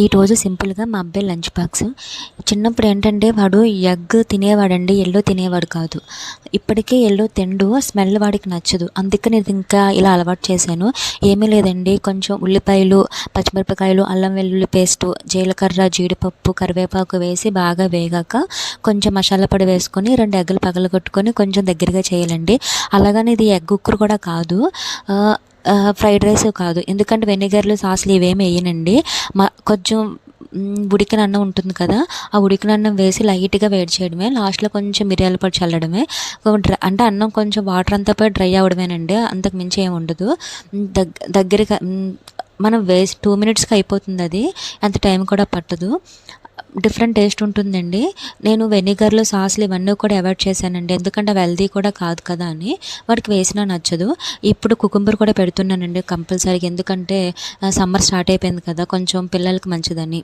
ఈరోజు సింపుల్గా మా అబ్బాయి లంచ్ బాక్స్. చిన్నప్పుడు ఏంటంటే వాడు ఎగ్ తినేవాడండి, ఎల్లో తినేవాడు కాదు. ఇప్పటికే ఎల్లో తిండు, స్మెల్ వాడికి నచ్చదు. అందుకని ఇది ఇంకా ఇలా అలవాటు చేశాను. ఏమీ లేదండి, కొంచెం ఉల్లిపాయలు, పచ్చిమిరపకాయలు, అల్లం వెల్లుల్లి పేస్టు, జీలకర్ర, జీడిపప్పు, కరివేపాకు వేసి బాగా వేగాక కొంచెం మసాలా పొడి వేసుకొని 2 ఎగ్గులు పగలగొట్టుకొని కొంచెం దగ్గరగా చేయాలండి. అలాగని ఇది ఎగ్ ఉక్కురు కూడా కాదు, ఫ్రైడ్ రైస్ కాదు. ఎందుకంటే వెనిగర్లు, సాసులు ఇవేమి వేయనండి. కొంచెం ఉడికిన అన్నం ఉంటుంది కదా, ఆ ఉడికిన అన్నం వేసి లైట్గా వేడి చేయడమే, లాస్ట్లో కొంచెం మిరియాల పొడి చల్లడమే. అంటే అన్నం కొంచెం వాటర్ అంతా పోయి డ్రై అవ్వడమేనండి, అంతకు మించి ఏమి ఉండదు. దగ్గరగా మనం వేసి 2 మినిట్స్కి అయిపోతుంది. అది అంత టైం కూడా పట్టదు. డిఫరెంట్ టేస్ట్ ఉంటుందండి. నేను వెనిగర్లు, సాసులు ఇవన్నీ కూడా అవాయిడ్ చేశానండి, ఎందుకంటే అవి హెల్దీ కూడా కాదు కదా అని. వాడికి వేసినా నచ్చదు. ఇప్పుడు కుకుంబర్ కూడా పెడుతున్నానండి కంపల్సరీగా, ఎందుకంటే సమ్మర్ స్టార్ట్ అయిపోయింది కదా, కొంచెం పిల్లలకి మంచిదని.